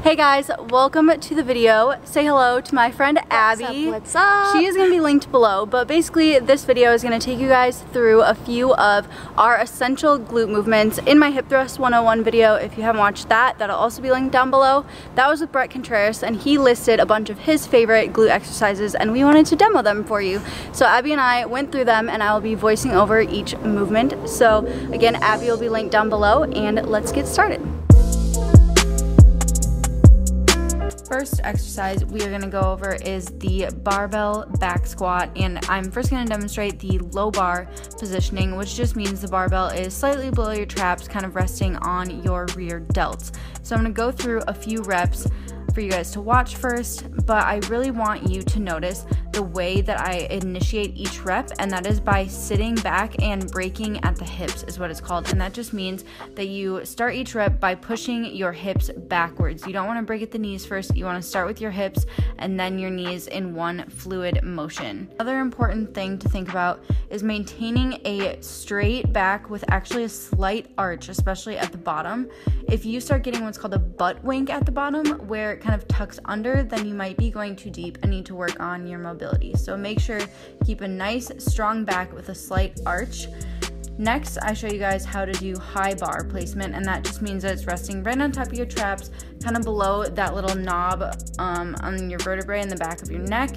Hey guys, welcome to the video. Say hello to my friend Abby. What's up? She is going to be linked below, but basically this video is going to take you guys through a few of our essential glute movements in my hip thrust 101 video. If you haven't watched that, that'll also be linked down below. That was with Brett Contreras, and he listed a bunch of his favorite glute exercises, and we wanted to demo them for you. So Abby and I went through them, and I will be voicing over each movement. So again, Abby will be linked down below, and let's get started. First exercise we are going to go over is the barbell back squat, and I'm first going to demonstrate the low bar positioning, which just means the barbell is slightly below your traps, kind of resting on your rear delts. So I'm going to go through a few reps for you guys to watch first, but I really want you to notice the way that I initiate each rep, and that is by sitting back and breaking at the hips is what it's called. And that just means that you start each rep by pushing your hips backwards. You don't want to break at the knees first. You want to start with your hips and then your knees in one fluid motion. Another important thing to think about is maintaining a straight back with actually a slight arch, especially at the bottom. If you start getting what's called a butt wink at the bottom, where it kind of tucks under, then you might be going too deep and need to work on your mobility. So make sure you keep a nice strong back with a slight arch. Next, I show you guys how to do high bar placement, and that just means that it's resting right on top of your traps, kind of below that little knob on your vertebrae in the back of your neck.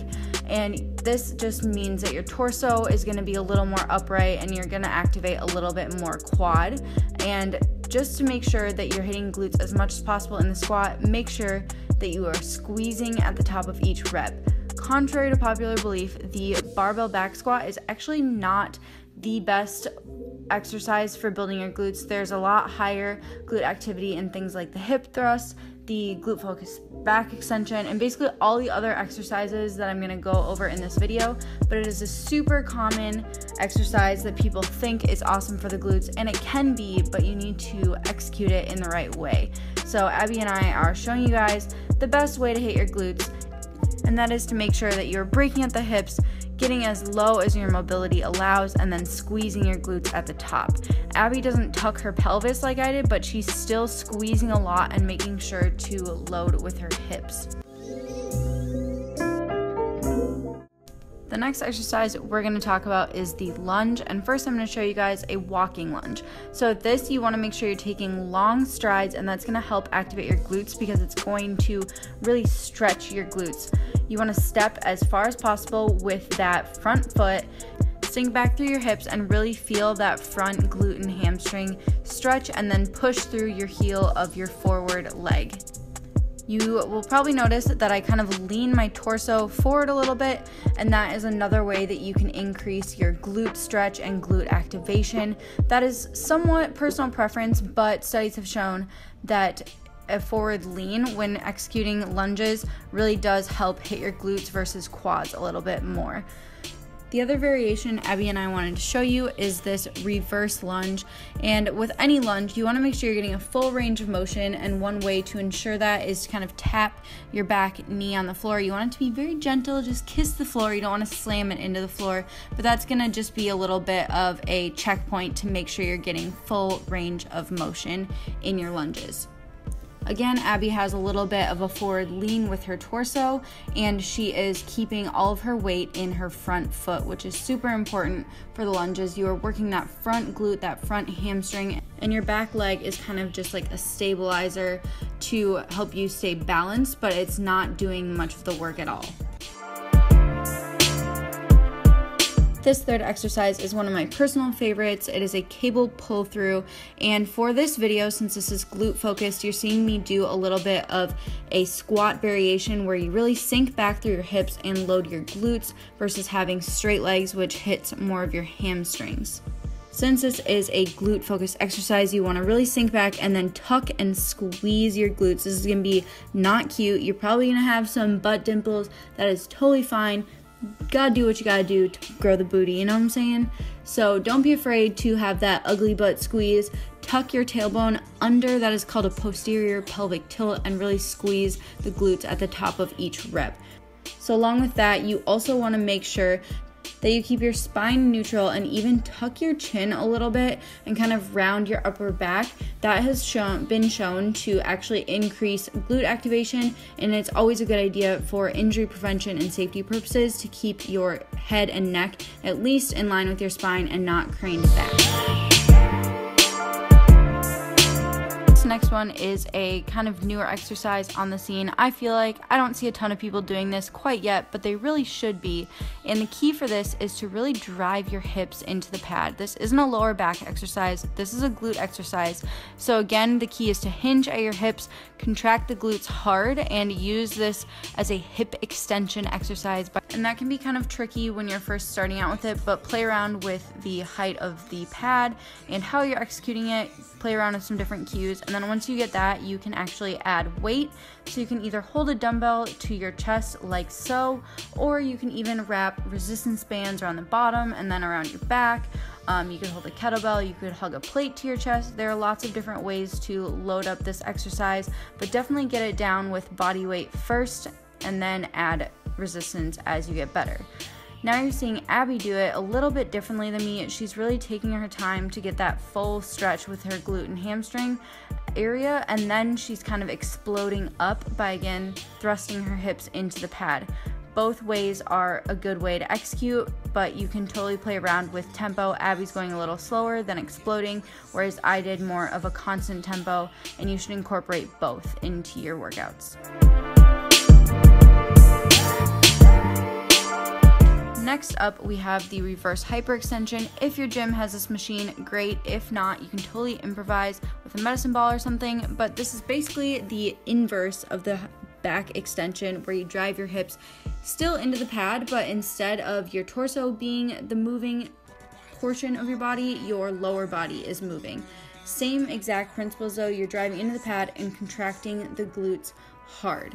And this just means that your torso is going to be a little more upright, and you're going to activate a little bit more quad. And just to make sure that you're hitting glutes as much as possible in the squat, make sure that you are squeezing at the top of each rep. Contrary to popular belief, the barbell back squat is actually not the best exercise for building your glutes. There's a lot higher glute activity in things like the hip thrust, the glute-focused back extension, and basically all the other exercises that I'm going to go over in this video. But it is a super common exercise that people think is awesome for the glutes, and it can be, but you need to execute it in the right way. So Abby and I are showing you guys the best way to hit your glutes, and that is to make sure that you're breaking at the hips, getting as low as your mobility allows, and then squeezing your glutes at the top. Abby doesn't tuck her pelvis like I did, but she's still squeezing a lot and making sure to load with her hips. The next exercise we're going to talk about is the lunge, and first I'm going to show you guys a walking lunge. So with this, you want to make sure you're taking long strides, and that's going to help activate your glutes because it's going to really stretch your glutes. You want to step as far as possible with that front foot, sink back through your hips, and really feel that front glute and hamstring stretch, and then push through your heel of your forward leg. You will probably notice that I kind of lean my torso forward a little bit, and that is another way that you can increase your glute stretch and glute activation. That is somewhat personal preference, but studies have shown that a forward lean when executing lunges really does help hit your glutes versus quads a little bit more. The other variation Abby and I wanted to show you is this reverse lunge, and with any lunge you want to make sure you're getting a full range of motion, and one way to ensure that is to kind of tap your back knee on the floor. You want it to be very gentle, just kiss the floor. You don't want to slam it into the floor, but that's going to just be a little bit of a checkpoint to make sure you're getting full range of motion in your lunges. Again, Abby has a little bit of a forward lean with her torso, and she is keeping all of her weight in her front foot, which is super important for the lunges. You are working that front glute, that front hamstring, and your back leg is kind of just like a stabilizer to help you stay balanced, but it's not doing much of the work at all. This third exercise is one of my personal favorites. It is a cable pull through, and for this video, since this is glute focused, you're seeing me do a little bit of a squat variation where you really sink back through your hips and load your glutes versus having straight legs, which hits more of your hamstrings. Since this is a glute focused exercise, you want to really sink back and then tuck and squeeze your glutes. This is going to be not cute. You're probably going to have some butt dimples. That is totally fine. Gotta do what you gotta do to grow the booty, you know what I'm saying? So don't be afraid to have that ugly butt squeeze. Tuck your tailbone under, that is called a posterior pelvic tilt, and really squeeze the glutes at the top of each rep. So along with that, you also want to make sure that you keep your spine neutral and even tuck your chin a little bit and kind of round your upper back. That has been shown to actually increase glute activation, and it's always a good idea for injury prevention and safety purposes to keep your head and neck at least in line with your spine and not craned back. Next one is a kind of newer exercise on the scene. I feel like I don't see a ton of people doing this quite yet, but they really should be. And the key for this is to really drive your hips into the pad. This isn't a lower back exercise. This is a glute exercise. So again, the key is to hinge at your hips, contract the glutes hard, and use this as a hip extension exercise. And that can be kind of tricky when you're first starting out with it, but play around with the height of the pad and how you're executing it. Play around with some different cues, and then once you get that, you can actually add weight. So you can either hold a dumbbell to your chest like so, or you can even wrap resistance bands around the bottom and then around your back. You could hold a kettlebell, you could hug a plate to your chest. There are lots of different ways to load up this exercise, but definitely get it down with body weight first and then add resistance as you get better. Now you're seeing Abby do it a little bit differently than me. She's really taking her time to get that full stretch with her glute and hamstring area, and then she's kind of exploding up by again thrusting her hips into the pad. Both ways are a good way to execute, but you can totally play around with tempo. Abby's going a little slower than exploding, whereas I did more of a constant tempo, and you should incorporate both into your workouts. Next up, we have the reverse hyperextension. If your gym has this machine, great. If not, you can totally improvise with a medicine ball or something, but this is basically the inverse of the back extension, where you drive your hips still into the pad, but instead of your torso being the moving portion of your body, your lower body is moving. Same exact principles though, you're driving into the pad and contracting the glutes hard.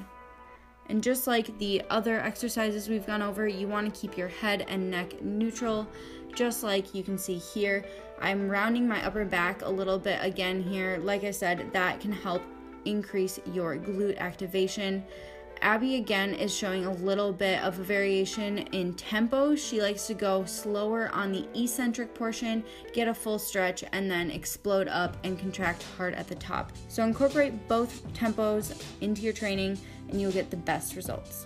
And just like the other exercises we've gone over, you want to keep your head and neck neutral, just like you can see here. I'm rounding my upper back a little bit again here. Like I said, that can help increase your glute activation. Abby again is showing a little bit of a variation in tempo. She likes to go slower on the eccentric portion, get a full stretch, and then explode up and contract hard at the top. So incorporate both tempos into your training and you'll get the best results.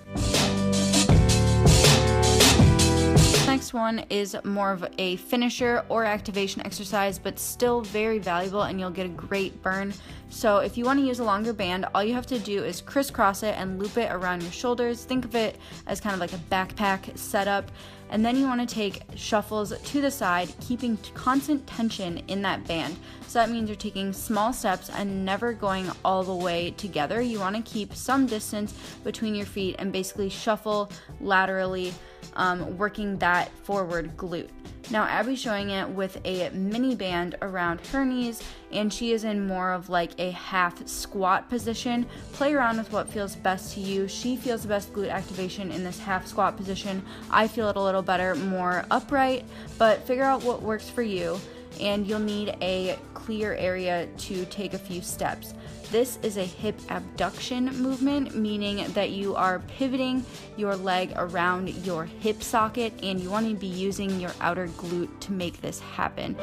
Next one is more of a finisher or activation exercise, but still very valuable, and you'll get a great burn. So if you want to use a longer band, all you have to do is crisscross it and loop it around your shoulders. Think of it as kind of like a backpack setup. And then you want to take shuffles to the side, keeping constant tension in that band. So that means you're taking small steps and never going all the way together. You want to keep some distance between your feet and basically shuffle laterally, working that forward glute. Now Abby's showing it with a mini band around her knees, and she is in more of like a half squat position. Play around with what feels best to you. She feels the best glute activation in this half squat position. I feel it a little better, more upright, but figure out what works for you, and you'll need a clear area to take a few steps. This is a hip abduction movement, meaning that you are pivoting your leg around your hip socket, and you want to be using your outer glute to make this happen.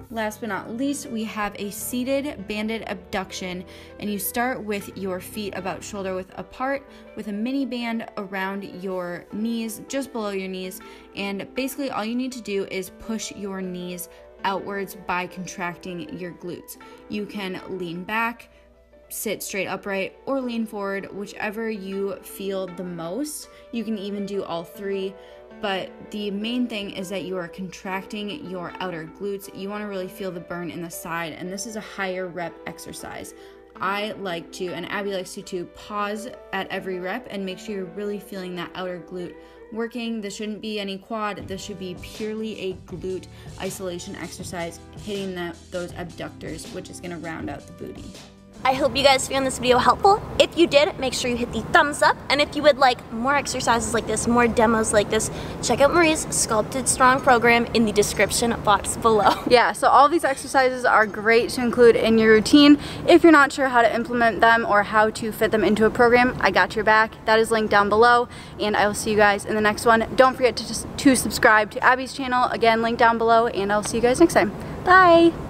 Last but not least, we have a seated banded abduction, and you start with your feet about shoulder width apart with a mini band around your knees, just below your knees, and basically all you need to do is push your knees outwards by contracting your glutes. You can lean back, sit straight upright, or lean forward, whichever you feel the most. You can even do all three, but the main thing is that you are contracting your outer glutes. You want to really feel the burn in the side, and this is a higher rep exercise. I like to, and Abby likes to pause at every rep and make sure you're really feeling that outer glute working. This shouldn't be any quad. This should be purely a glute isolation exercise, hitting those abductors, which is going to round out the booty. I hope you guys found this video helpful. If you did, make sure you hit the thumbs up. And if you would like more exercises like this, more demos like this, check out Marie's Sculpted Strong program in the description box below. Yeah, so all these exercises are great to include in your routine. If you're not sure how to implement them or how to fit them into a program, I got your back. That is linked down below, and I will see you guys in the next one. Don't forget to subscribe to Abby's channel, again linked down below, and I'll see you guys next time. Bye!